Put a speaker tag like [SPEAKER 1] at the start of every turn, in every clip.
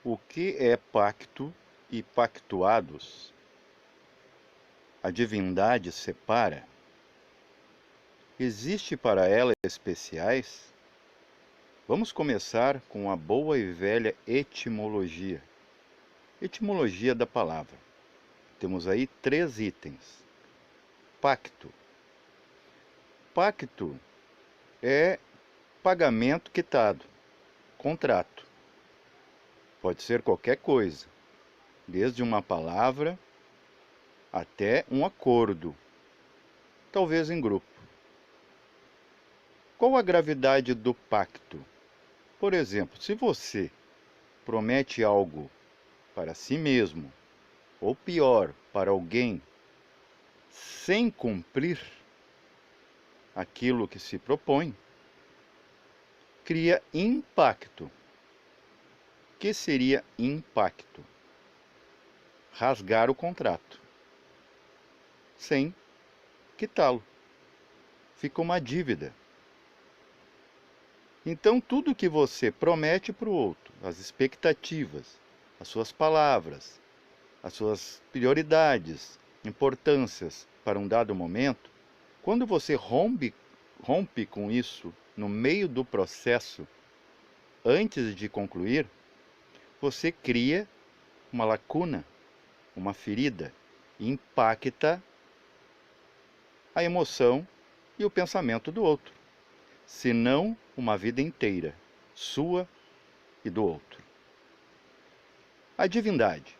[SPEAKER 1] O que é pacto e pactuados? A divindade separa? Existe para ela especiais? Vamos começar com a boa e velha etimologia. Etimologia da palavra. Temos aí 3 itens. Pacto. Pacto é pagamento quitado, contrato. Pode ser qualquer coisa, desde uma palavra até um acordo, talvez em grupo. Qual a gravidade do pacto? Por exemplo, se você promete algo para si mesmo, ou pior, para alguém, sem cumprir aquilo que se propõe, cria impacto. O que seria impacto? Rasgar o contrato, sem quitá-lo. Fica uma dívida. Então, tudo que você promete para o outro, as expectativas, as suas palavras, as suas prioridades, importâncias para um dado momento, quando você rompe com isso no meio do processo, antes de concluir, você cria uma lacuna, uma ferida, e impacta a emoção e o pensamento do outro, se não uma vida inteira, sua e do outro. A divindade.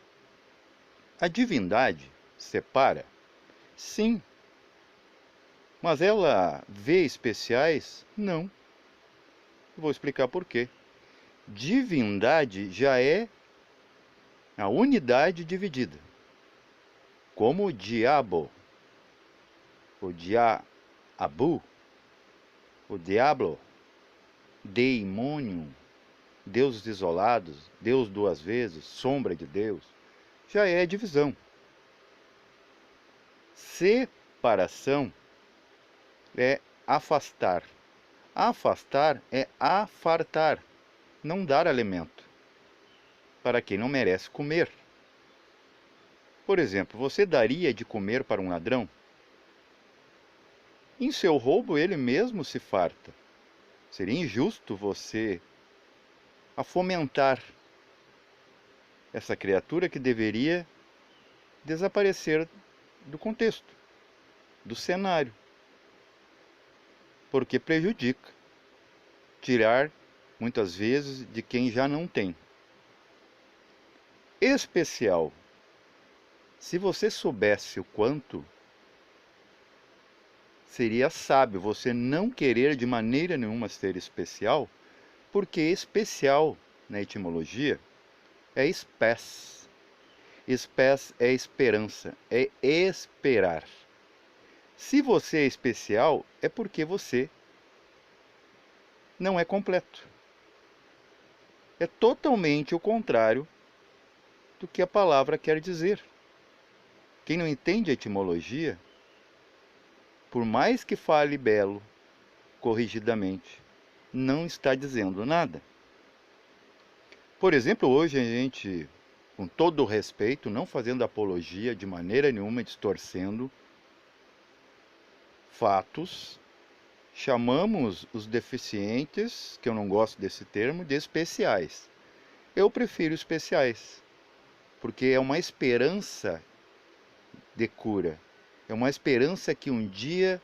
[SPEAKER 1] A divindade separa? Sim. Mas ela vê especiais? Não. Vou explicar por quê. Divindade já é a unidade dividida. Como o diabo, o diabu, o diablo, demônio, deuses isolados, Deus duas vezes, sombra de Deus, já é divisão. Separação é afastar. Afastar é afartar, não dar alimento para quem não merece comer. Por exemplo, você daria de comer para um ladrão? Em seu roubo ele mesmo se farta. Seria injusto você fomentar essa criatura que deveria desaparecer do contexto, do cenário, porque prejudica. Tirar, muitas vezes, de quem já não tem. Especial. Se você soubesse o quanto, seria sábio você não querer de maneira nenhuma ser especial, porque especial, na etimologia, é spes. Spes é esperança, é esperar. Se você é especial, é porque você não é completo. É totalmente o contrário do que a palavra quer dizer. Quem não entende a etimologia, por mais que fale belo, corrigidamente, não está dizendo nada. Por exemplo, hoje a gente, com todo o respeito, não fazendo apologia de maneira nenhuma, distorcendo fatos, chamamos os deficientes, que eu não gosto desse termo, de especiais. Eu prefiro especiais, porque é uma esperança de cura. É uma esperança que um dia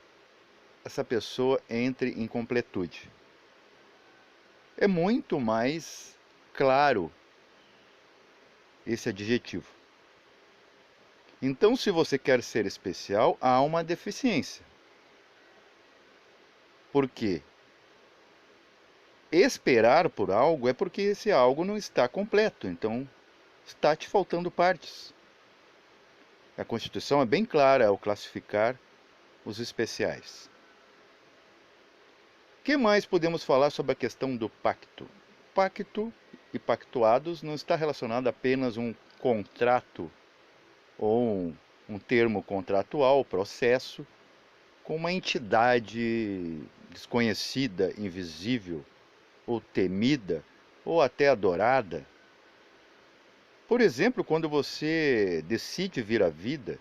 [SPEAKER 1] essa pessoa entre em completude. É muito mais claro esse adjetivo. Então, se você quer ser especial, há uma deficiência. Por quê? Esperar por algo é porque esse algo não está completo, então está te faltando partes. A Constituição é bem clara ao classificar os especiais. O que mais podemos falar sobre a questão do pacto? Pacto e pactuados não está relacionado apenas a um contrato ou um termo contratual, processo, com uma entidade desconhecida, invisível, ou temida, ou até adorada, Por exemplo, quando você decide vir à vida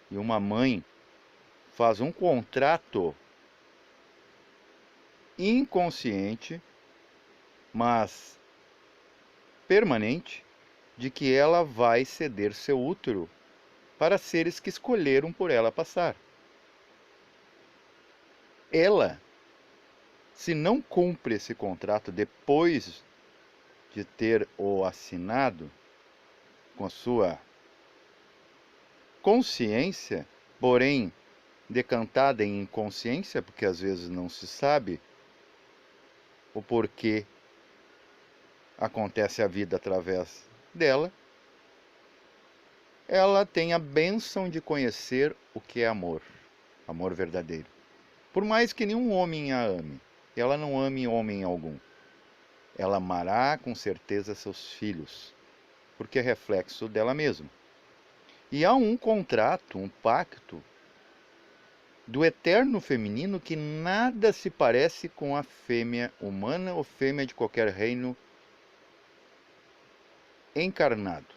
[SPEAKER 1] e uma mãe faz um contrato inconsciente, mas permanente, de que ela vai ceder seu útero para seres que escolheram por ela passar. Ela, se não cumpre esse contrato depois de ter o assinado com a sua consciência, porém decantada em inconsciência, porque às vezes não se sabe o porquê acontece a vida através dela, ela tem a bênção de conhecer o que é amor, amor verdadeiro. Por mais que nenhum homem a ame, ela não ame homem algum. Ela amará com certeza seus filhos, porque é reflexo dela mesma. E há um contrato, um pacto do eterno feminino que nada se parece com a fêmea humana ou fêmea de qualquer reino encarnado.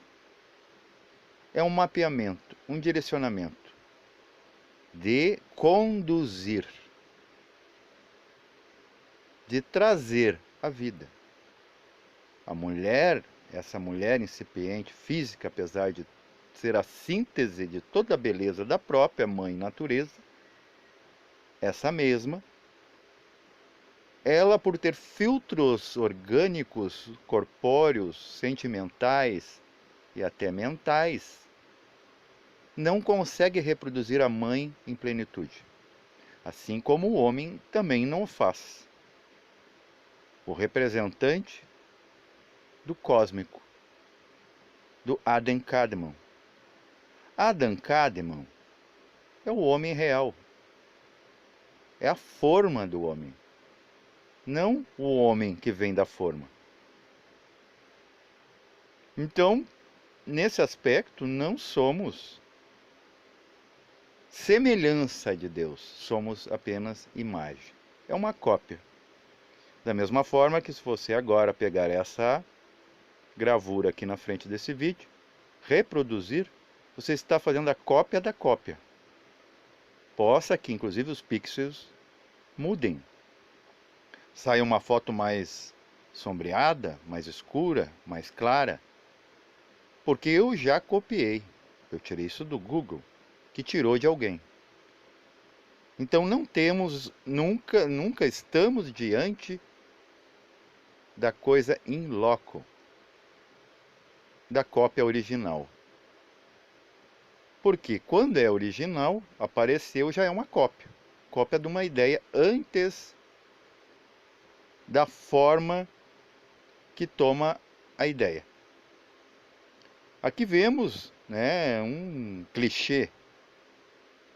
[SPEAKER 1] É um mapeamento, um direcionamento de conduzir, de trazer a vida. A mulher, essa mulher incipiente, física, apesar de ser a síntese de toda a beleza da própria mãe natureza, essa mesma, ela, por ter filtros orgânicos, corpóreos, sentimentais e até mentais, não consegue reproduzir a mãe em plenitude. Assim como o homem também não o faz. O representante do cósmico, do Adam Kadmon. Adam Kadmon é o homem real. É a forma do homem, não o homem que vem da forma. Então, nesse aspecto, não somos semelhança de Deus, somos apenas imagem. É uma cópia. Da mesma forma que se você agora pegar essa gravura aqui na frente desse vídeo, reproduzir, você está fazendo a cópia da cópia. Possa que inclusive os pixels mudem. Sai uma foto mais sombreada, mais escura, mais clara, porque eu já copiei. Eu tirei isso do Google, que tirou de alguém. Então não temos, nunca estamos diante da coisa in loco, da cópia original. Porque quando é original, apareceu, já é uma cópia. Cópia de uma ideia antes da forma que toma a ideia. Aqui vemos, né, um clichê.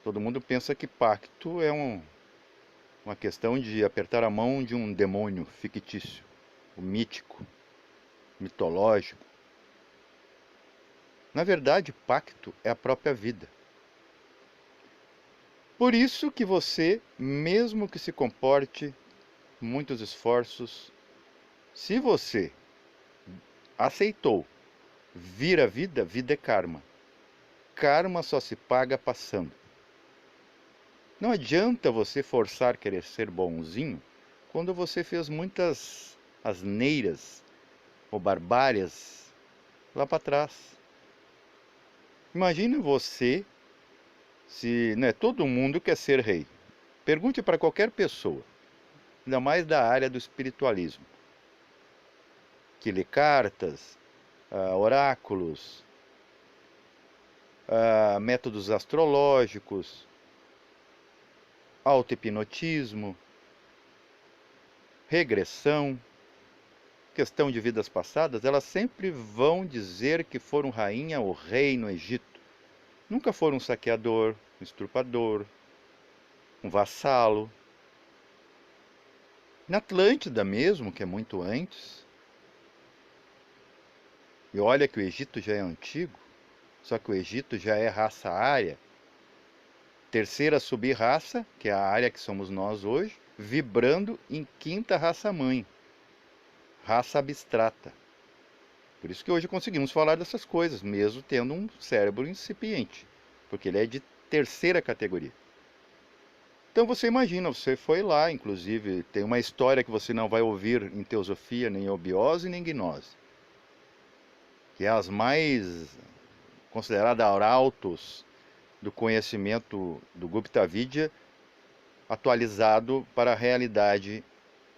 [SPEAKER 1] Todo mundo pensa que pacto é uma questão de apertar a mão de um demônio fictício, o mítico, mitológico. Na verdade, pacto é a própria vida. Por isso que você, mesmo que se comporte muitos esforços, se você aceitou vir a vida, vida é karma. Karma só se paga passando. Não adianta você forçar querer ser bonzinho quando você fez muitas asneiras ou barbárias lá para trás. Imagine você, se né, todo mundo quer ser rei. Pergunte para qualquer pessoa, ainda mais da área do espiritualismo, que lê cartas, oráculos, métodos astrológicos, auto-hipnotismo, regressão, questão de vidas passadas, elas sempre vão dizer que foram rainha ou rei no Egito. Nunca foram um saqueador, um estrupador, um vassalo. Na Atlântida mesmo, que é muito antes, e olha que o Egito já é antigo, só que o Egito já é raça ária, terceira sub-raça, que é a área que somos nós hoje, vibrando em quinta raça-mãe, raça abstrata. Por isso que hoje conseguimos falar dessas coisas, mesmo tendo um cérebro incipiente, porque ele é de terceira categoria. Então você imagina, você foi lá, inclusive, tem uma história que você não vai ouvir em teosofia, nem obiose, nem gnose, que é as mais consideradas arautos do conhecimento do Gupta Vidya, atualizado para a realidade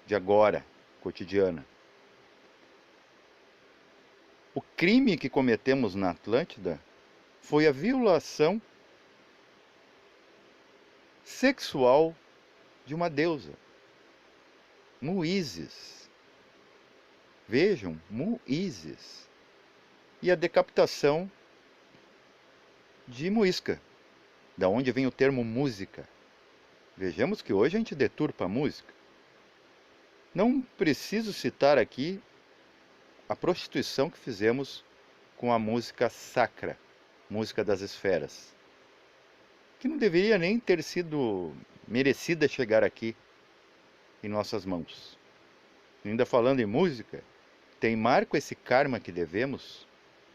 [SPEAKER 1] de agora, cotidiana. O crime que cometemos na Atlântida foi a violação sexual de uma deusa, Muízes. Vejam, Muízes. E a decapitação de Muisca, da onde vem o termo música. Vejamos que hoje a gente deturpa a música. Não preciso citar aqui a prostituição que fizemos com a música sacra, música das esferas, que não deveria nem ter sido merecida chegar aqui em nossas mãos. Ainda falando em música, tem marco esse karma que devemos,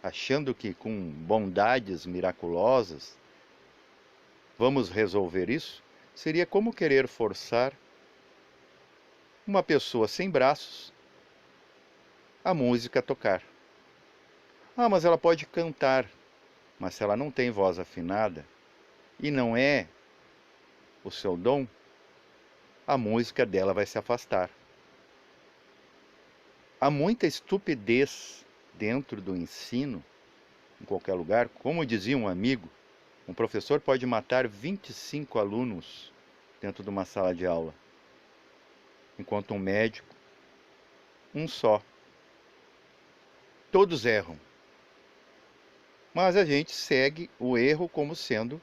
[SPEAKER 1] achando que com bondades miraculosas vamos resolver isso? Seria como querer forçar uma pessoa sem braços a música a tocar. Ah, mas ela pode cantar, mas se ela não tem voz afinada e não é o seu dom, a música dela vai se afastar. Há muita estupidez dentro do ensino, em qualquer lugar. Como dizia um amigo, um professor pode matar 25 alunos dentro de uma sala de aula, enquanto um médico, um só. Todos erram. Mas a gente segue o erro como sendo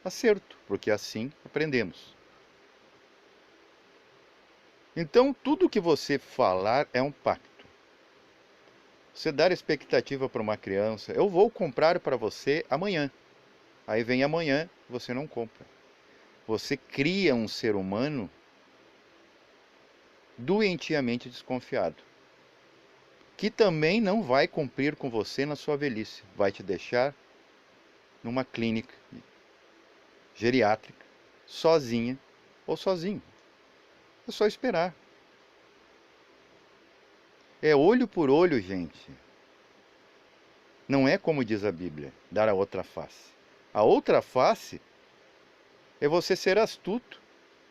[SPEAKER 1] acerto, porque assim aprendemos. Então, tudo que você falar é um pacto. Você dar expectativa para uma criança, eu vou comprar para você amanhã. Aí vem amanhã, você não compra. Você cria um ser humano doentiamente desconfiado, que também não vai cumprir com você na sua velhice. Vai te deixar numa clínica geriátrica, sozinha ou sozinho. É só esperar. É olho por olho, gente. Não é como diz a Bíblia, dar a outra face. A outra face é você ser astuto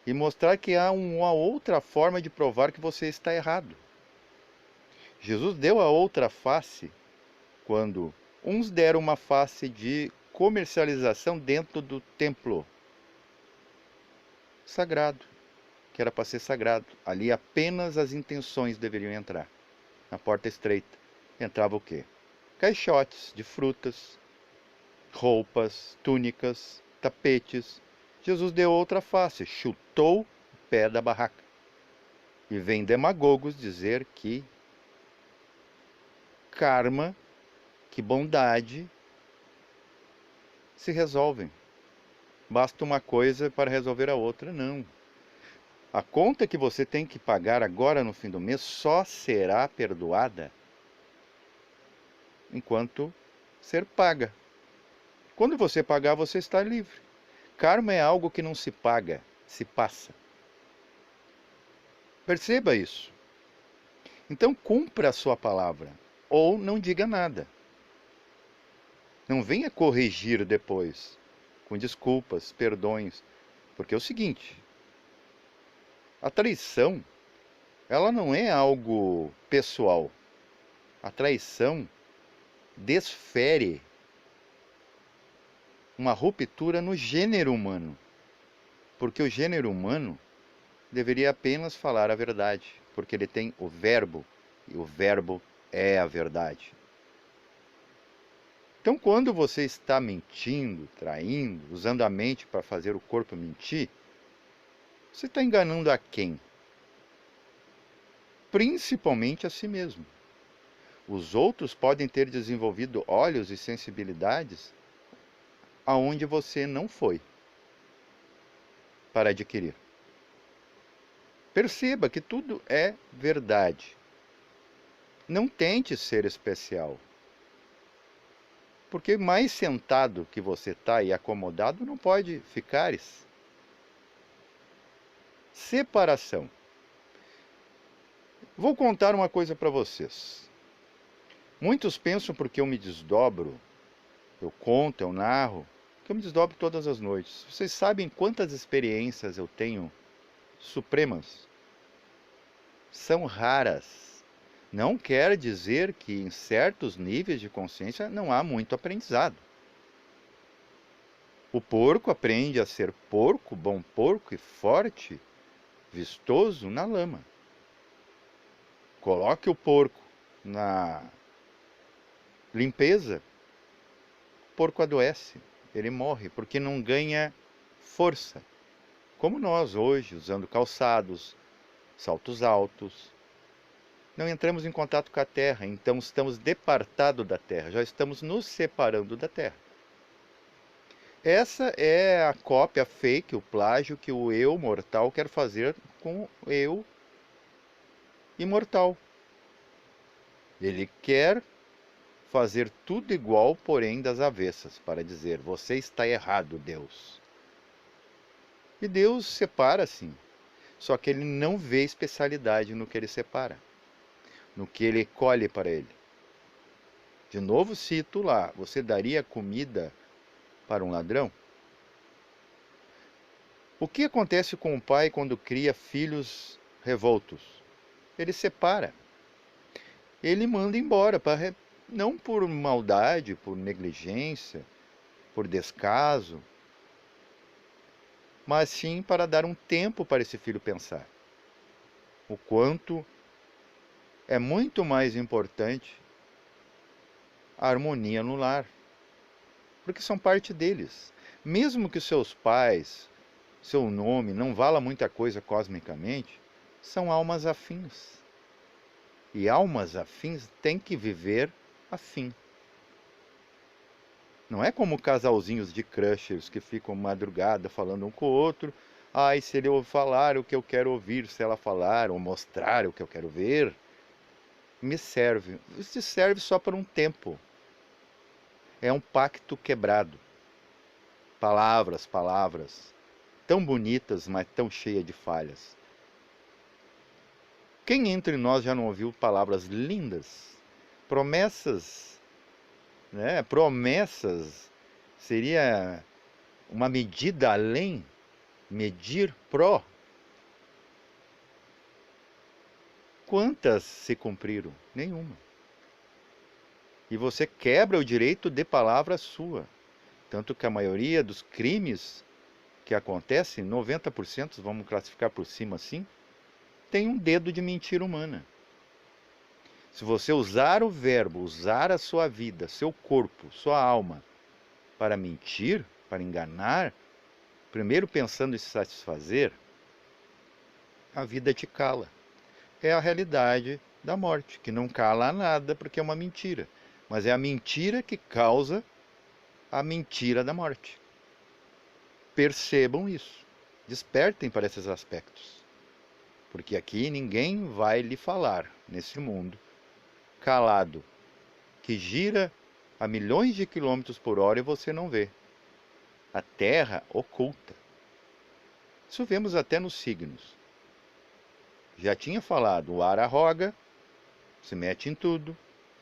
[SPEAKER 1] e mostrar que há uma outra forma de provar que você está errado. Jesus deu a outra face quando uns deram uma face de comercialização dentro do templo sagrado, que era para ser sagrado. Ali apenas as intenções deveriam entrar. Na porta estreita entrava o quê? Caixotes de frutas, roupas, túnicas, tapetes. Jesus deu outra face, chutou o pé da barraca. E vem demagogos dizer que karma, que bondade se resolvem. Basta uma coisa para resolver a outra. Não. A conta que você tem que pagar agora no fim do mês só será perdoada enquanto ser paga. Quando você pagar, você está livre. Karma é algo que não se paga, se passa. Perceba isso. Então cumpra a sua palavra, ou não diga nada. Não venha corrigir depois, com desculpas, perdões, porque é o seguinte, a traição, ela não é algo pessoal. A traição desfere uma ruptura no gênero humano, porque o gênero humano deveria apenas falar a verdade, porque ele tem o verbo, e o verbo é a verdade. Então, quando você está mentindo, traindo, usando a mente para fazer o corpo mentir, você está enganando a quem? Principalmente a si mesmo. Os outros podem ter desenvolvido olhos e sensibilidades aonde você não foi para adquirir. Perceba que tudo é verdade. Não tente ser especial. Porque mais sentado que você está e acomodado não pode ficares. Separação. Vou contar uma coisa para vocês. Muitos pensam porque eu me desdobro, eu conto, eu narro, que eu me desdobro todas as noites. Vocês sabem quantas experiências eu tenho supremas? São raras. Não quer dizer que em certos níveis de consciência não há muito aprendizado. O porco aprende a ser porco, bom porco e forte, vistoso na lama. Coloque o porco na limpeza, o porco adoece, ele morre, porque não ganha força. Como nós hoje, usando calçados, saltos altos, não entramos em contato com a terra, então estamos departados da terra, já estamos nos separando da terra. Essa é a cópia fake, o plágio que o eu mortal quer fazer com o eu imortal. Ele quer fazer tudo igual, porém das avessas, para dizer, você está errado, Deus. E Deus separa sim, só que ele não vê especialidade no que ele separa, no que ele colhe para ele. De novo cito lá, você daria comida para um ladrão? O que acontece com o pai quando cria filhos revoltos? Ele separa. Ele manda embora, não por maldade, por negligência, por descaso, mas sim para dar um tempo para esse filho pensar. O quanto é muito mais importante a harmonia no lar, porque são parte deles. Mesmo que seus pais, seu nome não vala muita coisa cosmicamente, são almas afins. E almas afins têm que viver afim. Não é como casalzinhos de crushers que ficam madrugada falando um com o outro. Ai, se ele falar o que eu quero ouvir, se ela falar ou mostrar o que eu quero ver, me serve. Isso serve só por um tempo. É um pacto quebrado. Palavras, palavras, tão bonitas, mas tão cheias de falhas. Quem entre nós já não ouviu palavras lindas? Promessas, né? Promessas seria uma medida além, medir pró. Quantas se cumpriram? Nenhuma. E você quebra o direito de palavra sua. Tanto que a maioria dos crimes que acontecem, 90%, vamos classificar por cima assim, tem um dedo de mentira humana. Se você usar o verbo, usar a sua vida, seu corpo, sua alma, para mentir, para enganar, primeiro pensando em se satisfazer, a vida te cala. É a realidade da morte, que não cala a nada porque é uma mentira. Mas é a mentira que causa a mentira da morte. Percebam isso. Despertem para esses aspectos. Porque aqui ninguém vai lhe falar, nesse mundo, calado, que gira a milhões de quilômetros por hora e você não vê. A Terra oculta. Isso vemos até nos signos. Já tinha falado, o ar arroga, se mete em tudo,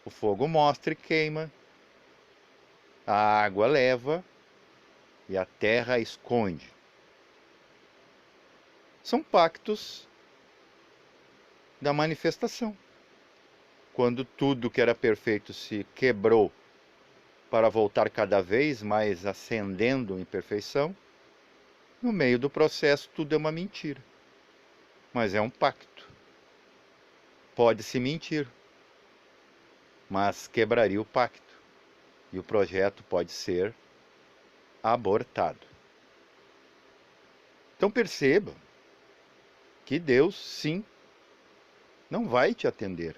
[SPEAKER 1] o fogo mostra e queima, a água leva e a terra esconde. São pactos da manifestação. Quando tudo que era perfeito se quebrou para voltar cada vez mais ascendendo em perfeição, no meio do processo tudo é uma mentira. Mas é um pacto. Pode-se mentir, mas quebraria o pacto. E o projeto pode ser abortado. Então perceba que Deus, sim, não vai te atender.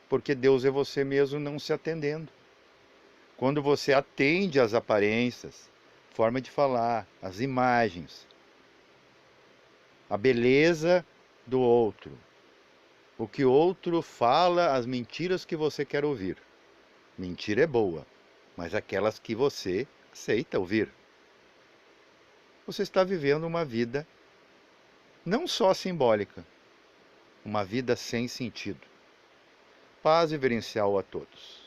[SPEAKER 1] Porque Deus é você mesmo não se atendendo. Quando você atende às aparências, forma de falar, as imagens, a beleza do outro, O que outro fala, as mentiras que você quer ouvir. Mentira é boa, mas aquelas que você aceita ouvir. Você está vivendo uma vida não só simbólica, uma vida sem sentido. Paz e verencial a todos.